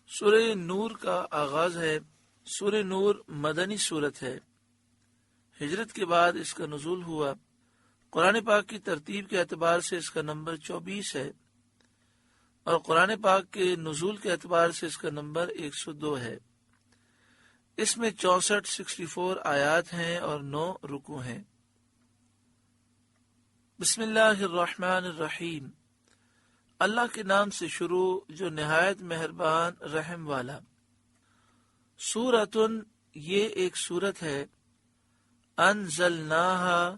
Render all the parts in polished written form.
سورہ نور کا آغاز ہے۔ سورہ نور مدنی سورت ہے، ہجرت کے بعد اس کا نزول ہوا۔ قرآن پاک کی ترتیب کے اعتبار سے اس کا نمبر 24 ہے اور قرآن پاک کے نزول کے اعتبار سے اس کا نمبر 102 ہے۔ اس میں 64 آیات ہیں اور 9 رکوع ہیں۔ بسم اللہ الرحمن الرحیم، اللہ کے نام سے شروع جو نہایت مہربان رحم والا۔ سورتن، یہ ایک سورت ہے، انزلناہا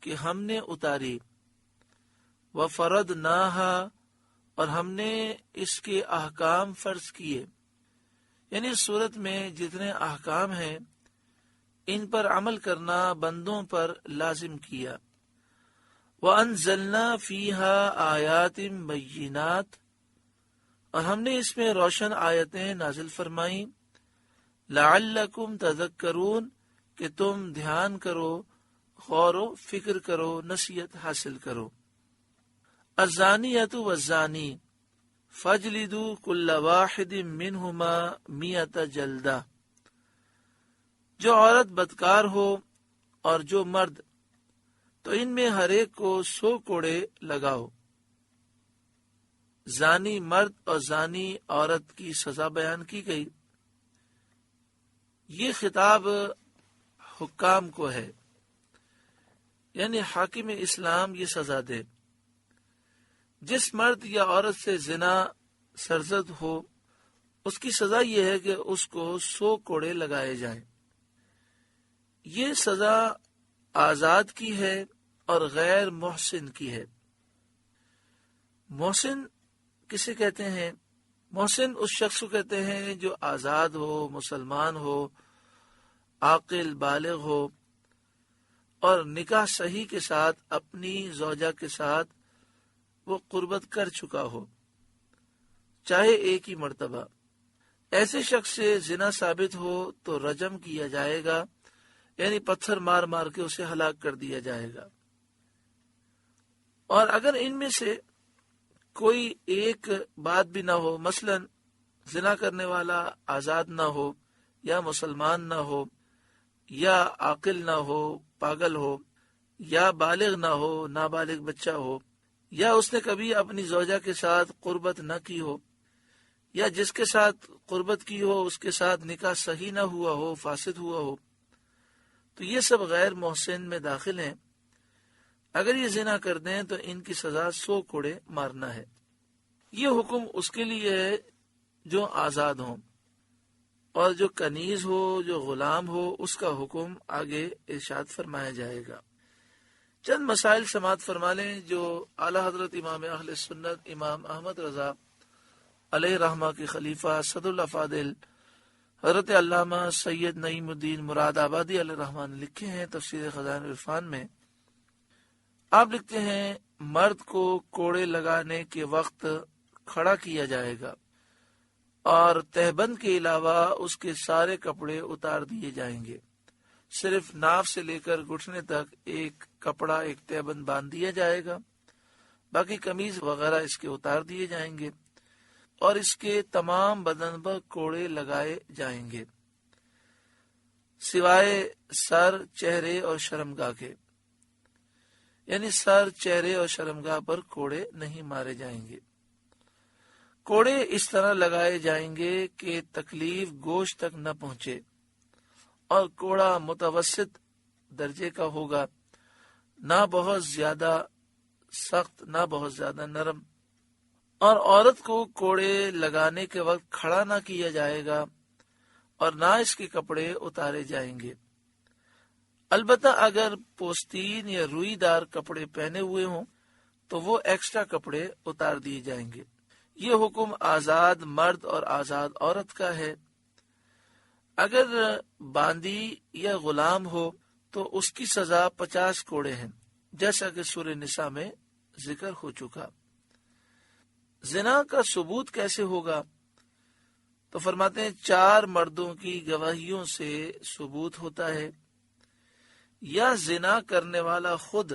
کہ ہم نے اتاری، وفرضناہا اور ہم نے اس کے احکام فرض کیے، یعنی اس سورت میں جتنے احکام ہیں ان پر عمل کرنا بندوں پر لازم کیا۔ وَأَنزَلْنَا فِيهَا آيَاتٍ بَيِّنَاتٍ اور ہم نے اس میں روشن آیتیں نازل فرمائیں، لَعَلَّكُمْ تَذَكَّرُونَ کہ تم دھیان کرو، غور و فکر کرو، نصیحت حاصل کرو۔ الزَّانِيَةُ وَالزَّانِي فَاجْلِدُوا كُلَّ وَاحِدٍ مِّنْهُمَا 100 جلدہ، جو عورت بدکار ہو اور جو مرد، تو ان میں ہر ایک کو 100 کوڑے لگاؤ۔ زانی مرد اور زانی عورت کی سزا بیان کی گئی۔ یہ خطاب حکام کو ہے، یعنی حاکم اسلام یہ سزا دے۔ جس مرد یا عورت سے زنا سرزد ہو اس کی سزا یہ ہے کہ اس کو 100 کوڑے لگائے جائیں۔ یہ سزا آزاد کی ہے اور غیر محسن کی ہے۔ محسن کسے کہتے ہیں؟ محسن اس شخص کو کہتے ہیں جو آزاد ہو، مسلمان ہو، عاقل بالغ ہو اور نکاح صحیح کے ساتھ اپنی زوجہ کے ساتھ وہ قربت کر چکا ہو، چاہے ایک ہی مرتبہ۔ ایسے شخص سے زنا ثابت ہو تو رجم کیا جائے گا، یعنی پتھر مار مار کے اسے ہلاک کر دیا جائے گا۔ اور اگر ان میں سے کوئی ایک بات بھی نہ ہو، مثلا زنا کرنے والا آزاد نہ ہو، یا مسلمان نہ ہو، یا عاقل نہ ہو، پاگل ہو، یا بالغ نہ ہو، نابالغ بچہ ہو، یا اس نے کبھی اپنی زوجہ کے ساتھ قربت نہ کی ہو، یا جس کے ساتھ قربت کی ہو اس کے ساتھ نکاح صحیح نہ ہوا ہو، فاسد ہوا ہو، تو یہ سب غیر محسن میں داخل ہیں۔ اگر یہ زنا کر دیں تو ان کی سزا 100 کوڑے مارنا ہے۔ یہ حکم اس کے لیے ہے جو آزاد ہوں، اور جو کنیز ہو، جو غلام ہو، اس کا حکم آگے ارشاد فرمایا جائے گا۔ چند مسائل سماعت فرما لیں جو اعلی حضرت امام اہل سنت امام احمد رضا علیہ رحمہ کے خلیفہ صدر الافاضل حضرت علامہ سید نعیم الدین مراد آبادی علیہ رحمہ نے لکھے ہیں تفسیر خزائن عرفان میں۔ آپ لکھتے ہیں، مرد کو کوڑے لگانے کے وقت کھڑا کیا جائے گا اور تہبند کے علاوہ اس کے سارے کپڑے اتار دیے جائیں گے، صرف ناف سے لے کر گھٹنے تک ایک کپڑا، ایک تہبند باندھ دیا جائے گا، باقی قمیض وغیرہ اس کے اتار دیے جائیں گے، اور اس کے تمام بدن پر کوڑے لگائے جائیں گے سوائے سر، چہرے اور شرمگاہ کے، یعنی سر، چہرے اور شرمگاہ پر کوڑے نہیں مارے جائیں گے۔ کوڑے اس طرح لگائے جائیں گے کہ تکلیف گوشت تک نہ پہنچے، اور کوڑا متوسط درجے کا ہوگا، نہ بہت زیادہ سخت نہ بہت زیادہ نرم۔ اور عورت کو کوڑے لگانے کے وقت کھڑا نہ کیا جائے گا اور نہ اس کے کپڑے اتارے جائیں گے، البتہ اگر پوستین یا روئی دار کپڑے پہنے ہوئے ہوں تو وہ ایکسٹرا کپڑے اتار دیے جائیں گے۔ یہ حکم آزاد مرد اور آزاد عورت کا ہے۔ اگر باندی یا غلام ہو تو اس کی سزا 50 کوڑے ہیں، جیسا کہ سورہ نساء میں ذکر ہو چکا۔ زنا کا ثبوت کیسے ہوگا؟ تو فرماتے ہیں 4 مردوں کی گواہیوں سے ثبوت ہوتا ہے، یا زنا کرنے والا خود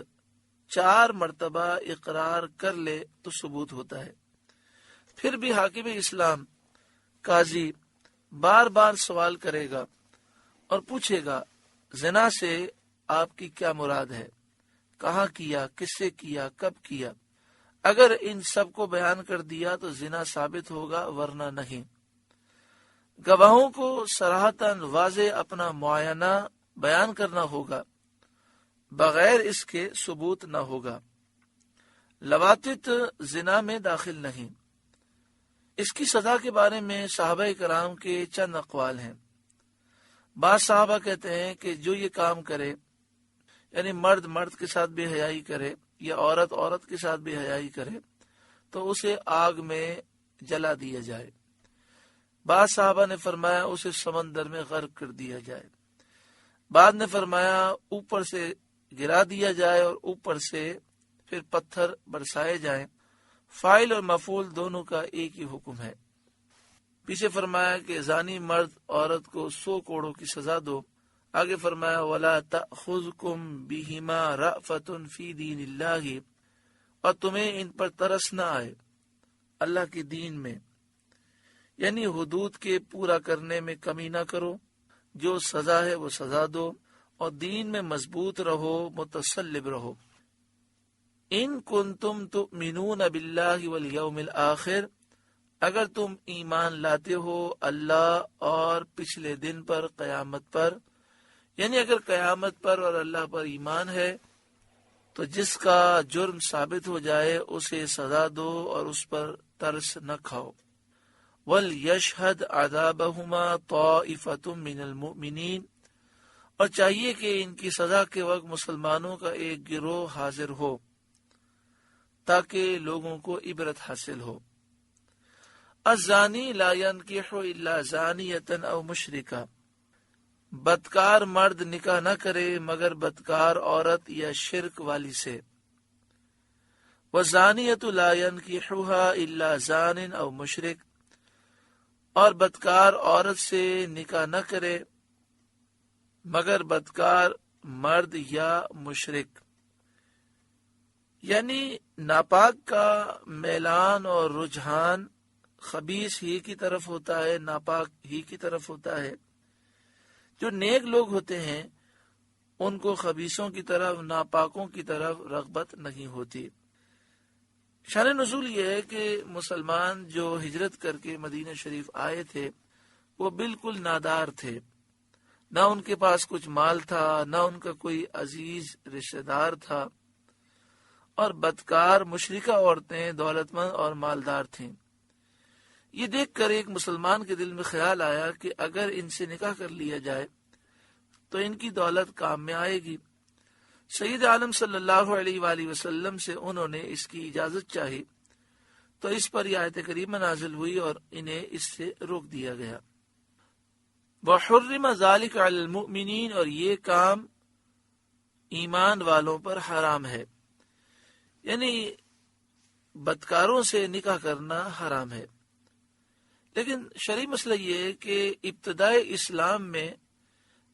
4 مرتبہ اقرار کر لے تو ثبوت ہوتا ہے۔ پھر بھی حاکم اسلام قاضی بار بار سوال کرے گا اور پوچھے گا زنا سے آپ کی کیا مراد ہے، کہاں کیا، کس سے کیا، کب کیا۔ اگر ان سب کو بیان کر دیا تو زنا ثابت ہوگا، ورنہ نہیں۔ گواہوں کو صراحتاً واضح اپنا معائنہ بیان کرنا ہوگا، بغیر اس کے ثبوت نہ ہوگا۔ لواطت زنا میں داخل نہیں۔ اس کی سزا کے بارے میں صحابہ کرام کے چند اقوال ہیں۔ بعض صحابہ کہتے ہیں کہ جو یہ کام کرے، یعنی مرد مرد کے ساتھ بے حیائی کرے یا عورت عورت کے ساتھ بے حیائی کرے، تو اسے آگ میں جلا دیا جائے۔ بعض صحابہ نے فرمایا اسے سمندر میں غرق کر دیا جائے۔ بعد نے فرمایا اوپر سے گرا دیا جائے اور اوپر سے پھر پتھر برسائے جائیں۔ فاعل اور مفعول دونوں کا ایک ہی حکم ہے۔ پیچھے فرمایا کہ زانی مرد عورت کو 100 کوڑوں کی سزا دو۔ آگے فرمایا وَلَا تَأْخُذْكُمْ بِهِمَا رَأْفَةٌ فِي دِينِ اللَّهِ، اور تمہیں ان پر ترس نہ آئے اللہ کے دین میں، یعنی حدود کے پورا کرنے میں کمی نہ کرو، جو سزا ہے وہ سزا دو، اور دین میں مضبوط رہو، متصلب رہو۔ ان کنتم تؤمنون باللہ والیوم الآخر، اگر تم ایمان لاتے ہو اللہ اور پچھلے دن پر، قیامت پر، یعنی اگر قیامت پر اور اللہ پر ایمان ہے تو جس کا جرم ثابت ہو جائے اسے سزا دو اور اس پر ترس نہ کھاؤ۔ وَلْيَشْهَدْ عَذَابَهُمَا طَائِفَةٌ مِّنَ الْمُؤْمِنِينَ، اور چاہیے کہ ان کی سزا کے وقت مسلمانوں کا ایک گروہ حاضر ہو تاکہ لوگوں کو عبرت حاصل ہو۔ الزانی لا ينکح الا زانیۃ او مشرکہ، بدکار مرد نکاح نہ کرے مگر بدکار عورت یا شرک والی سے۔ والزانیۃ لا ينکحها الا زان او مشرک، اور بدکار عورت سے نکاح نہ کرے مگر بدکار مرد یا مشرک، یعنی ناپاک کا میلان اور رجحان خبیث ہی کی طرف ہوتا ہے، ناپاک ہی کی طرف ہوتا ہے۔ جو نیک لوگ ہوتے ہیں ان کو خبیثوں کی طرف، ناپاکوں کی طرف رغبت نہیں ہوتی۔ شان نزول یہ ہے کہ مسلمان جو ہجرت کر کے مدینہ شریف آئے تھے وہ بالکل نادار تھے، نہ ان کے پاس کچھ مال تھا، نہ ان کا کوئی عزیز رشتہ دار تھا، اور بدکار مشرکہ عورتیں دولت مند اور مالدار تھیں۔ یہ دیکھ کر ایک مسلمان کے دل میں خیال آیا کہ اگر ان سے نکاح کر لیا جائے تو ان کی دولت کام میں آئے گی۔ سید عالم صلی اللہ علیہ وآلہ وسلم سے انہوں نے اس کی اجازت چاہی تو اس پر یہ آیت کریمہ نازل ہوئی اور انہیں اس سے روک دیا گیا۔ وَحُرِّمَ ذَلِكَ عَلَى الْمُؤْمِنِينَ، اور یہ کام ایمان والوں پر حرام ہے، یعنی بدکاروں سے نکاح کرنا حرام ہے۔ لیکن شرعی مسئلہ یہ ہے کہ ابتدائے اسلام میں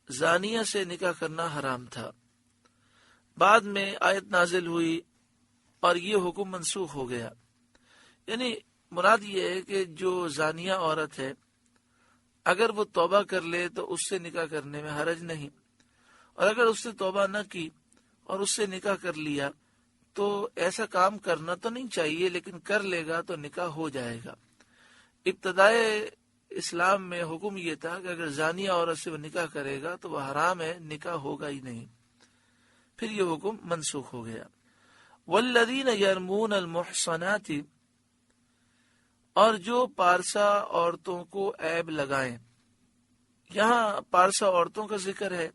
زانیہ سے نکاح کرنا حرام تھا، بعد میں آیت نازل ہوئی اور یہ حکم منسوخ ہو گیا۔ یعنی مراد یہ ہے کہ جو زانیہ عورت ہے اگر وہ توبہ کر لے تو اس سے نکاح کرنے میں حرج نہیں، اور اگر اس نے توبہ نہ کی اور اس سے نکاح کر لیا تو ایسا کام کرنا تو نہیں چاہیے، لیکن کر لے گا تو نکاح ہو جائے گا۔ ابتدائے اسلام میں حکم یہ تھا کہ اگر زانیہ عورت سے وہ نکاح کرے گا تو وہ حرام ہے، نکاح ہوگا ہی نہیں۔ پھر یہ حکم منسوخ ہو گیا۔ والذین یرمون المحصنات، اور جو پارسا عورتوں کو عیب لگائیں۔ یہاں پارسا عورتوں کا ذکر ہے،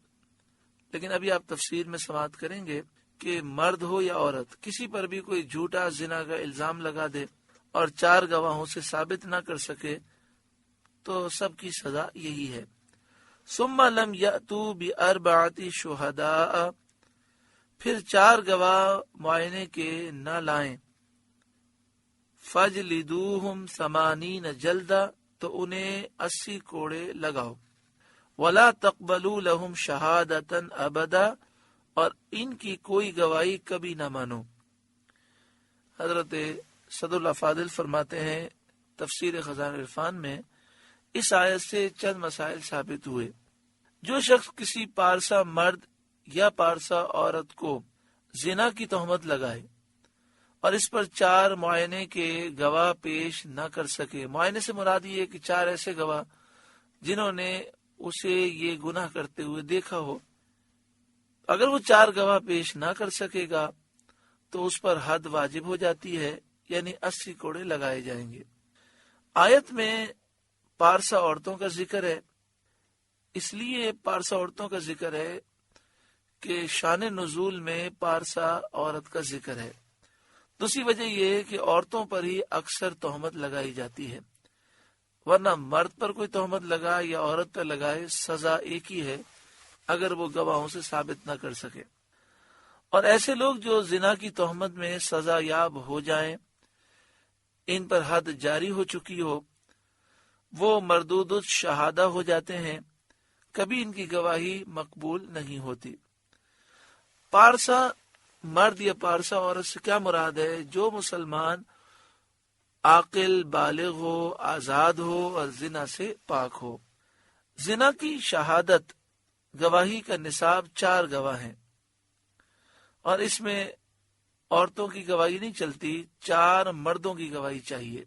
لیکن ابھی آپ تفسیر میں سماعت کریں گے کہ مرد ہو یا عورت کسی پر بھی کوئی جھوٹا زنا کا الزام لگا دے اور 4 گواہوں سے ثابت نہ کر سکے تو سب کی سزا یہی ہے۔ ثم لم یأتوا بأربعة شہداء، پھر 4 گواہ معائنے کے نہ لائیں۔ فجلدوہم 80 جلدہ، تو انہیں 80 کوڑے لگاؤ۔ ولا تقبلوا لهم شہادتا ابدا، اور ان کی کوئی گواہی کبھی نہ مانو۔ حضرت صدر الافاضل فرماتے ہیں تفسیر خزائن عرفان میں اس آیت سے چند مسائل ثابت ہوئے۔ جو شخص کسی پارسا مرد یا پارسا عورت کو زنا کی تہمت لگائے اور اس پر 4 معائنے کے گواہ پیش نہ کر سکے، معائنے سے مراد یہ کہ 4 ایسے گواہ جنہوں نے اسے یہ گناہ کرتے ہوئے دیکھا ہو، اگر وہ 4 گواہ پیش نہ کر سکے گا تو اس پر حد واجب ہو جاتی ہے، یعنی 80 کوڑے لگائے جائیں گے۔ آیت میں پارسا عورتوں کا ذکر ہے، اس لیے پارسا عورتوں کا ذکر ہے کہ شان نزول میں پارسا عورت کا ذکر ہے۔ دوسری وجہ یہ ہے کہ عورتوں پر ہی اکثر تہمت لگائی جاتی ہے، ورنہ مرد پر کوئی تہمت لگائے یا عورت پر لگائے سزا ایک ہی ہے اگر وہ گواہوں سے ثابت نہ کر سکے۔ اور ایسے لوگ جو زنا کی تہمت میں سزا یاب ہو جائیں، ان پر حد جاری ہو چکی ہو، وہ مردود الشہادہ ہو جاتے ہیں، کبھی ان کی گواہی مقبول نہیں ہوتی۔ پارسا مرد یا پارسا عورت سے کیا مراد ہے؟ جو مسلمان عاقل، بالغ ہو، آزاد ہو اور زنا سے پاک ہو۔ زنا کی شہادت گواہی کا نصاب 4 گواہ ہیں، اور اس میں عورتوں کی گواہی نہیں چلتی، 4 مردوں کی گواہی چاہیے۔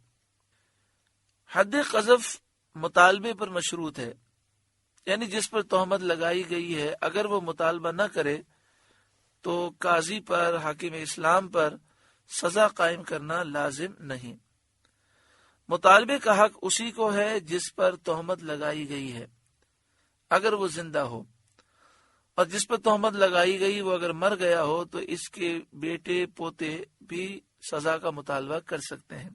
حد قذف مطالبے پر مشروط ہے، یعنی جس پر تہمت لگائی گئی ہے اگر وہ مطالبہ نہ کرے تو قاضی پر، حاکم اسلام پر سزا قائم کرنا لازم نہیں۔ مطالبے کا حق اسی کو ہے جس پر تہمت لگائی گئی ہے، اگر وہ زندہ ہو، اور جس پر تہمت لگائی گئی وہ اگر مر گیا ہو تو اس کے بیٹے پوتے بھی سزا کا مطالبہ کر سکتے ہیں۔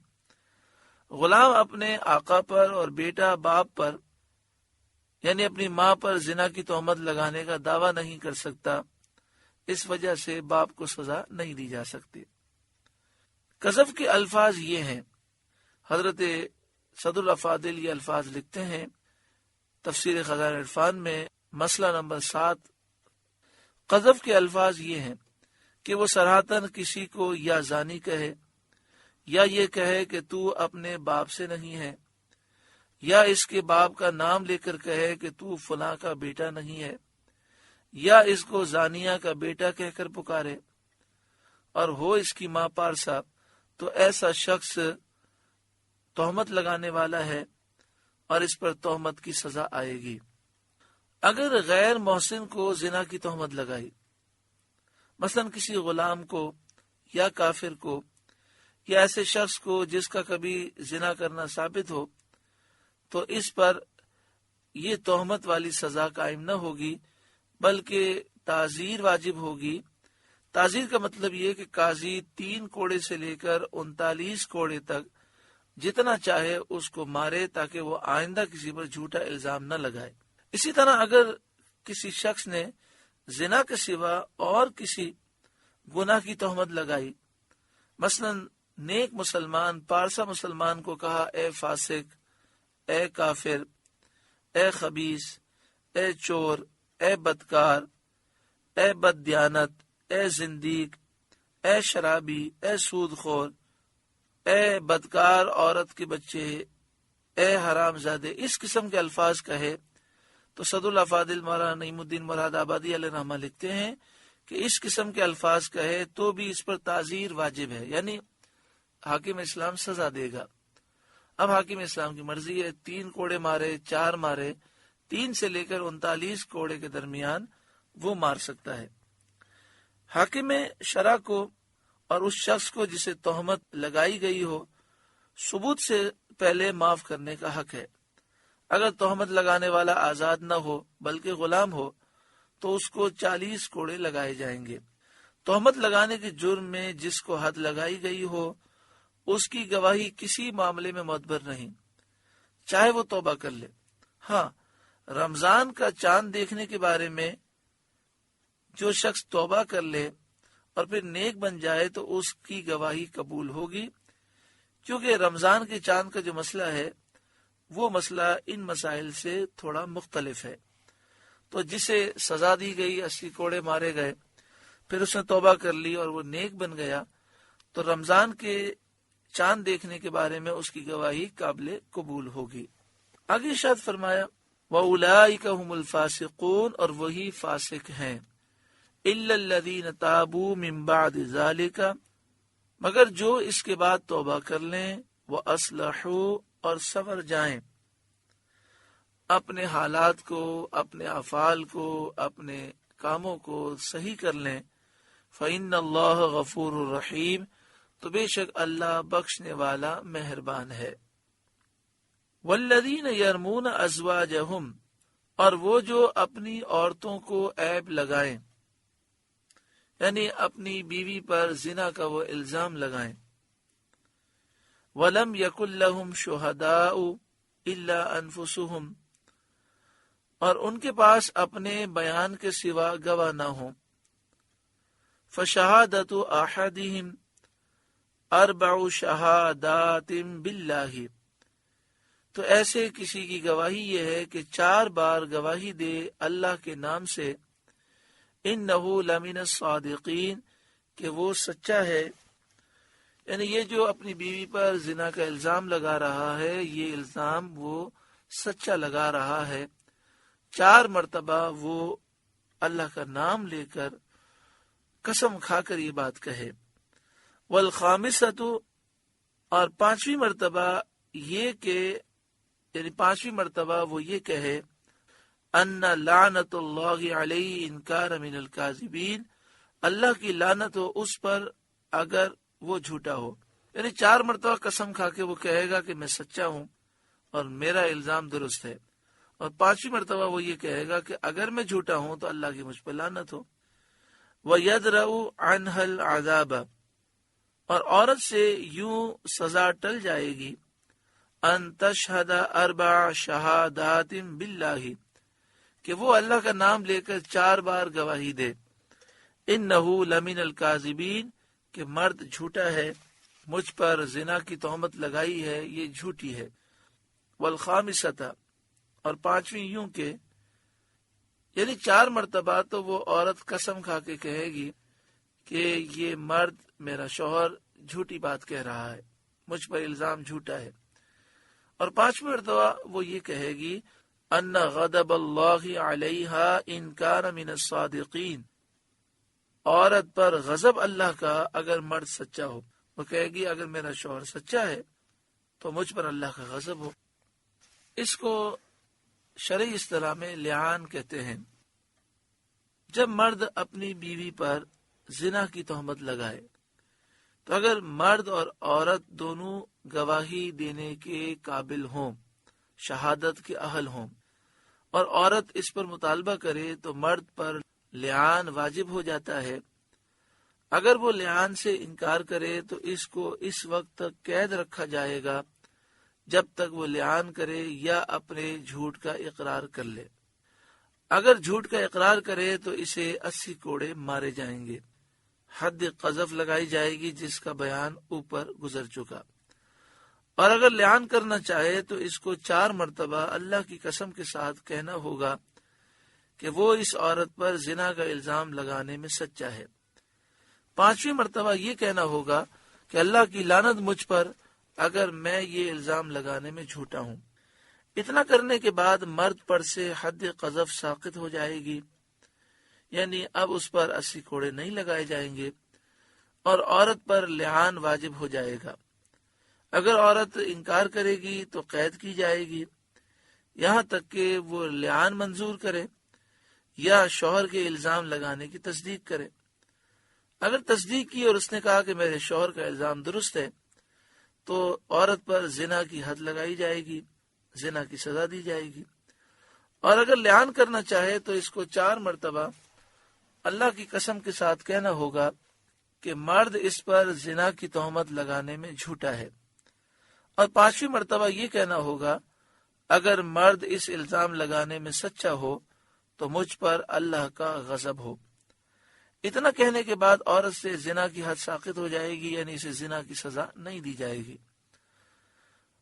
غلام اپنے آقا پر اور بیٹا باپ پر، یعنی اپنی ماں پر زنا کی تہمت لگانے کا دعویٰ نہیں کر سکتا، اس وجہ سے باپ کو سزا نہیں دی جا سکتی۔ قذف کے الفاظ یہ ہیں، حضرت صدر الافاضل یہ الفاظ لکھتے ہیں تفسیر خزائن عرفان میں، مسئلہ نمبر 7۔ قذف کے الفاظ یہ ہیں کہ وہ صراحتاً کسی کو یا زانی کہے، یا یہ کہے کہ تو اپنے باپ سے نہیں ہے، یا اس کے باپ کا نام لے کر کہے کہ تو فلاں کا بیٹا نہیں ہے، یا اس کو زانیہ کا بیٹا کہہ کر پکارے، اور ہو اس کی ماں پارسا، تو ایسا شخص تہمت لگانے والا ہے اور اس پر تہمت کی سزا آئے گی۔ اگر غیر محسن کو زنا کی تہمت لگائی، مثلا کسی غلام کو یا کافر کو یا ایسے شخص کو جس کا کبھی زنا کرنا ثابت ہو، تو اس پر یہ تہمت والی سزا قائم نہ ہوگی بلکہ تعزیر واجب ہوگی۔ تعزیر کا مطلب یہ کہ قاضی 3 کوڑے سے لے کر 39 کوڑے تک جتنا چاہے اس کو مارے تاکہ وہ آئندہ کسی پر جھوٹا الزام نہ لگائے۔ اسی طرح اگر کسی شخص نے زنا کے سوا اور کسی گناہ کی تہمت لگائی، مثلا نیک مسلمان پارسا مسلمان کو کہا اے فاسق، اے کافر، اے خبیث، اے چور، اے بدکار، اے بد دیانت، اے زندیق، اے شرابی، اے سود خور، اے بدکار عورت کے بچے، اے حرام زادے، اس قسم کے الفاظ کہے تو صدر الافاضل مولانا نعیم الدین مراد آبادی علیہ رحمہ لکھتے ہیں کہ اس قسم کے الفاظ کہے تو بھی اس پر تعزیر واجب ہے، یعنی حاکم اسلام سزا دے گا۔ اب حاکم اسلام کی مرضی ہے، 3 کوڑے مارے، 4 مارے، 3 سے لے کر 39 کوڑے کے درمیان وہ مار سکتا ہے۔ حاکم شرع کو اور اس شخص کو جسے تہمت لگائی گئی ہو ثبوت سے پہلے معاف کرنے کا حق ہے۔ اگر تہمت لگانے والا آزاد نہ ہو بلکہ غلام ہو تو اس کو 40 کوڑے لگائے جائیں گے۔ تہمت لگانے کے جرم میں جس کو حد لگائی گئی ہو اس کی گواہی کسی معاملے میں معتبر نہیں، چاہے وہ توبہ کر لے۔ ہاں، رمضان کا چاند دیکھنے کے بارے میں جو شخص توبہ کر لے اور پھر نیک بن جائے تو اس کی گواہی قبول ہوگی، کیونکہ رمضان کے چاند کا جو مسئلہ ہے وہ مسئلہ ان مسائل سے تھوڑا مختلف ہے۔ تو جسے سزا دی گئی، 80 کوڑے مارے گئے، پھر اس نے توبہ کر لی اور وہ نیک بن گیا، تو رمضان کے چاند دیکھنے کے بارے میں اس کی گواہی قابل قبول ہوگی۔ آگے ارشاد فرمایا وَأُولَئِكَ هُمُ الْفَاسِقُونَ، اور وہی فاسق ہیں، إِلَّا الَّذِينَ تَابُوا مِن بَعْدِ ذَلِكَ، مگر جو اس کے بعد توبہ کر لیں، وَأَصْلَحُوا، اور سنور جائیں، اپنے حالات کو، اپنے افعال کو، اپنے کاموں کو صحیح کر لیں، فَإِنَّ اللَّهَ غَفُورٌ رَحِيمٌ، تو بے شک اللہ بخشنے والا مہربان ہے۔ وَالَّذِينَ يَرْمُونَ أَزْوَاجَهُمْ، اور وہ جو اپنی عورتوں کو عیب لگائیں، یعنی اپنی بیوی پر زنا کا وہ الزام لگائیں، وَلَمْ يَكُنْ لَهُمْ شُهَدَاءُ إِلَّا أَنفُسُهُمْ، اور ان کے پاس اپنے بیان کے سوا گواہ نہ ہوں، فَشَهَادَةُ أَحَدِهِمْ أَرْبَعُ شَهَادَاتٍ بِاللَّهِ، تو ایسے کسی کی گواہی یہ ہے کہ 4 بار گواہی دے اللہ کے نام سے، إِنَّهُ لَمِنَ الصَّادِقِينَ، کہ وہ سچا ہے، یعنی یہ جو اپنی بیوی پر زنا کا الزام لگا رہا ہے، یہ الزام وہ سچا لگا رہا ہے، 4 مرتبہ وہ اللہ کا نام لے کر قسم کھا کر یہ بات کہے۔ والخامسۃ، اور 5ویں مرتبہ یہ کہ، یعنی 5ویں مرتبہ وہ یہ کہے، ان لعنت اللہ علیہ ان کان من الکاذبین، اللہ کی لعنت ہو اس پر اگر وہ جھوٹا ہو، یعنی 4 مرتبہ قسم کھا کے وہ کہے گا کہ میں سچا ہوں اور میرا الزام درست ہے، اور 5ویں مرتبہ وہ یہ کہے گا کہ اگر میں جھوٹا ہوں تو اللہ کی مجھ پر لعنت ہو۔ وَيَدْرَأُ عَنْهَا الْعَذَابَ، اور عورت سے یوں سزا ٹل جائے گی، ان تشہد 4 شہادات باللہ، کہ وہ اللہ کا نام لے کر 4 بار گواہی دے، انہ لمن الکاذبین، کہ مرد جھوٹا ہے، مجھ پر زنا کی تہمت لگائی ہے، یہ جھوٹی ہے۔ والخامسۃ، اور 5ویں یوں کہ، یعنی 4 مرتبہ تو وہ عورت قسم کھا کے کہے گی کہ یہ مرد میرا شوہر جھوٹی بات کہہ رہا ہے، مجھ پر الزام جھوٹا ہے، اور 5ویں مرتبہ وہ یہ کہے گی ان غضب اللہ علیہا ان کان من الصادقین، عورت پر غضب اللہ کا اگر مرد سچا ہو، وہ کہے گی اگر میرا شوہر سچا ہے تو مجھ پر اللہ کا غضب ہو۔ اس کو شرعی اصطلاح میں لعان کہتے ہیں۔ جب مرد اپنی بیوی پر زنا کی تہمت لگائے تو اگر مرد اور عورت دونوں گواہی دینے کے قابل ہوں، شہادت کے اہل ہوں، اور عورت اس پر مطالبہ کرے تو مرد پر لعان واجب ہو جاتا ہے۔ اگر وہ لعان سے انکار کرے تو اس کو اس وقت تک قید رکھا جائے گا جب تک وہ لعان کرے یا اپنے جھوٹ کا اقرار کر لے۔ اگر جھوٹ کا اقرار کرے تو اسے 80 کوڑے مارے جائیں گے، حد قذف لگائی جائے گی جس کا بیان اوپر گزر چکا، اور اگر لعان کرنا چاہے تو اس کو 4 مرتبہ اللہ کی قسم کے ساتھ کہنا ہوگا کہ وہ اس عورت پر زنا کا الزام لگانے میں سچا ہے۔ 5ویں مرتبہ یہ کہنا ہوگا کہ اللہ کی لعنت مجھ پر اگر میں یہ الزام لگانے میں جھوٹا ہوں۔ اتنا کرنے کے بعد مرد پر سے حد قذف ساقط ہو جائے گی، یعنی اب اس پر 80 کوڑے نہیں لگائے جائیں گے، اور عورت پر لعان واجب ہو جائے گا۔ اگر عورت انکار کرے گی تو قید کی جائے گی یہاں تک کہ وہ لعان منظور کرے یا شوہر کے الزام لگانے کی تصدیق کرے۔ اگر تصدیق کی اور اس نے کہا کہ میرے شوہر کا الزام درست ہے تو عورت پر زنا کی حد لگائی جائے گی، زنا کی سزا دی جائے گی، اور اگر لعان کرنا چاہے تو اس کو 4 مرتبہ اللہ کی قسم کے ساتھ کہنا ہوگا کہ مرد اس پر زنا کی تہمت لگانے میں جھوٹا ہے، اور 5ویں مرتبہ یہ کہنا ہوگا اگر مرد اس الزام لگانے میں سچا ہو تو مجھ پر اللہ کا غضب ہو۔ اتنا کہنے کے بعد عورت سے زنا کی حد ساقط ہو جائے گی، یعنی اسے زنا کی سزا نہیں دی جائے گی،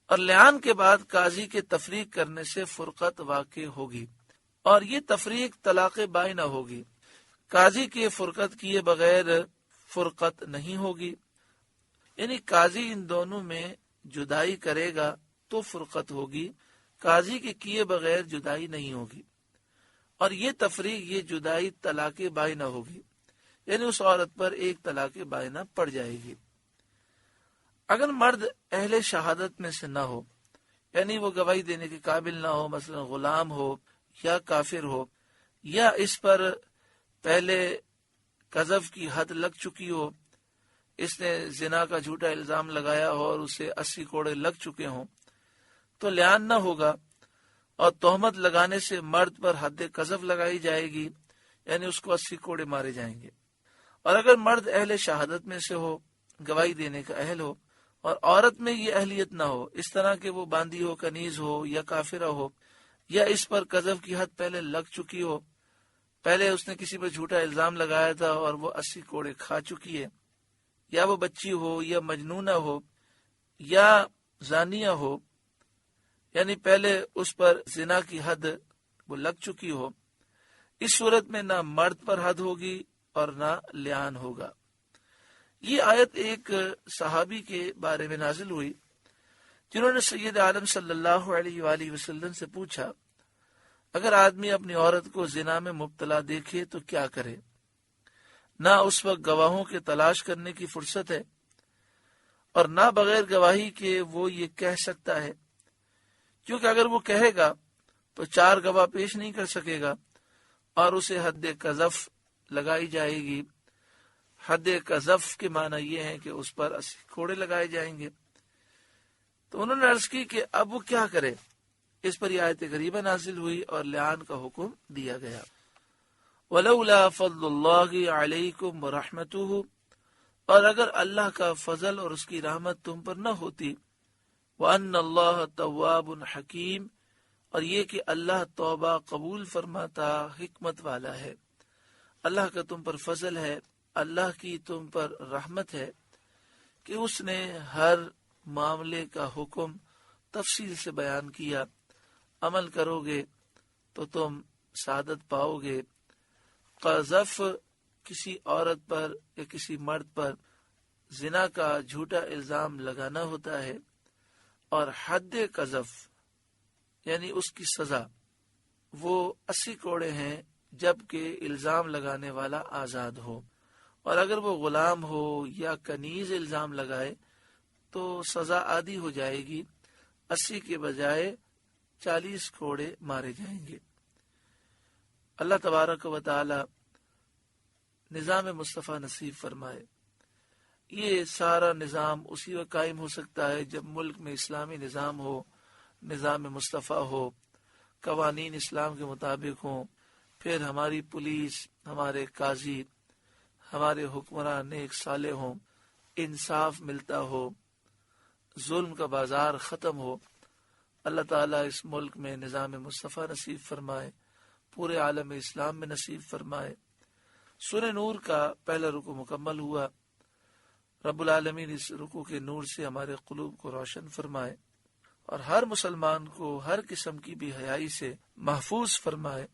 اور لعان کے بعد قاضی کے تفریق کرنے سے فرقت واقع ہوگی، اور یہ تفریق طلاق بائنہ ہوگی۔ قاضی کے فرقت کیے بغیر فرقت نہیں ہوگی، یعنی قاضی ان دونوں میں جدائی کرے گا تو فرقت ہوگی، قاضی کے کیے بغیر جدائی نہیں ہوگی، اور یہ تفریق، یہ جدائی طلاق بائنہ ہوگی، یعنی اس عورت پر ایک طلاق بائنہ پڑ جائے گی۔ اگر مرد اہل شہادت میں سے نہ ہو، یعنی وہ گواہی دینے کے قابل نہ ہو، مثلا غلام ہو یا کافر ہو، یا اس پر پہلے قذف کی حد لگ چکی ہو، اس نے زنا کا جھوٹا الزام لگایا ہو اور اسے 80 کوڑے لگ چکے ہوں، تو لعان نہ ہوگا، اور تہمت لگانے سے مرد پر حد قذف لگائی جائے گی، یعنی اس کو 80 کوڑے مارے جائیں گے۔ اور اگر مرد اہل شہادت میں سے ہو، گواہی دینے کا اہل ہو، اور عورت میں یہ اہلیت نہ ہو، اس طرح کہ وہ باندی ہو، کنیز ہو یا کافرہ ہو، یا اس پر قذف کی حد پہلے لگ چکی ہو، پہلے اس نے کسی پر جھوٹا الزام لگایا تھا اور وہ 80 کوڑے کھا چکی ہے، یا وہ بچی ہو یا مجنونہ ہو یا زانیہ ہو، یعنی پہلے اس پر زنا کی حد وہ لگ چکی ہو، اس صورت میں نہ مرد پر حد ہوگی اور نہ لعان ہوگا۔ یہ آیت ایک صحابی کے بارے میں نازل ہوئی جنہوں نے سید عالم صلی اللہ علیہ وآلہ وسلم سے پوچھا، اگر آدمی اپنی عورت کو زنا میں مبتلا دیکھے تو کیا کرے؟ نہ اس وقت گواہوں کے تلاش کرنے کی فرصت ہے، اور نہ بغیر گواہی کے وہ یہ کہہ سکتا ہے، کیونکہ اگر وہ کہے گا تو 4 گواہ پیش نہیں کر سکے گا اور اسے حد قذف لگائی جائے گی۔ حد قذف کے معنی یہ ہے کہ اس پر 80 کوڑے لگائے جائیں گے۔ تو انہوں نے عرض کی کہ اب وہ کیا کرے؟ اس پر یہ آیت کریمہ نازل ہوئی اور لعان کا حکم دیا گیا۔ وَلَوْلَا فَضْلُ اللَّهِ عَلَيْكُمْ وَرَحْمَتُهُ، اور اگر اللہ کا فضل اور اس کی رحمت تم پر نہ ہوتی، وَأَنَّ اللَّهَ تَوَّابٌ حَكِيمٌ، اور یہ کہ اللہ توبہ قبول فرماتا، حکمت والا ہے۔ اللہ کا تم پر فضل ہے، اللہ کی تم پر رحمت ہے کہ اس نے ہر معاملے کا حکم تفصیل سے بیان کیا، عمل کرو گے تو تم سعادت پاؤ گے۔ قذف کسی عورت پر یا کسی مرد پر زنا کا جھوٹا الزام لگانا ہوتا ہے، اور حد قذف یعنی اس کی سزا وہ 80 کوڑے ہیں جبکہ الزام لگانے والا آزاد ہو، اور اگر وہ غلام ہو یا کنیز الزام لگائے تو سزا آدھی ہو جائے گی، 80 کے بجائے 40 کوڑے مارے جائیں گے۔ اللہ تبارک و تعالی نظام مصطفیٰ نصیب فرمائے۔ یہ سارا نظام اسی وقت قائم ہو سکتا ہے جب ملک میں اسلامی نظام ہو، نظام مصطفیٰ ہو، قوانین اسلام کے مطابق ہوں، پھر ہماری پولیس، ہمارے قاضی، ہمارے حکمران نیک صالح ہوں، انصاف ملتا ہو، ظلم کا بازار ختم ہو۔ اللہ تعالیٰ اس ملک میں نظام مصطفیٰ نصیب فرمائے، پورے عالم اسلام میں نصیب فرمائے۔ سورہ نور کا پہلا رکوع مکمل ہوا۔ رب العالمین اس رکوع کے نور سے ہمارے قلوب کو روشن فرمائے اور ہر مسلمان کو ہر قسم کی بے حیائی سے محفوظ فرمائے۔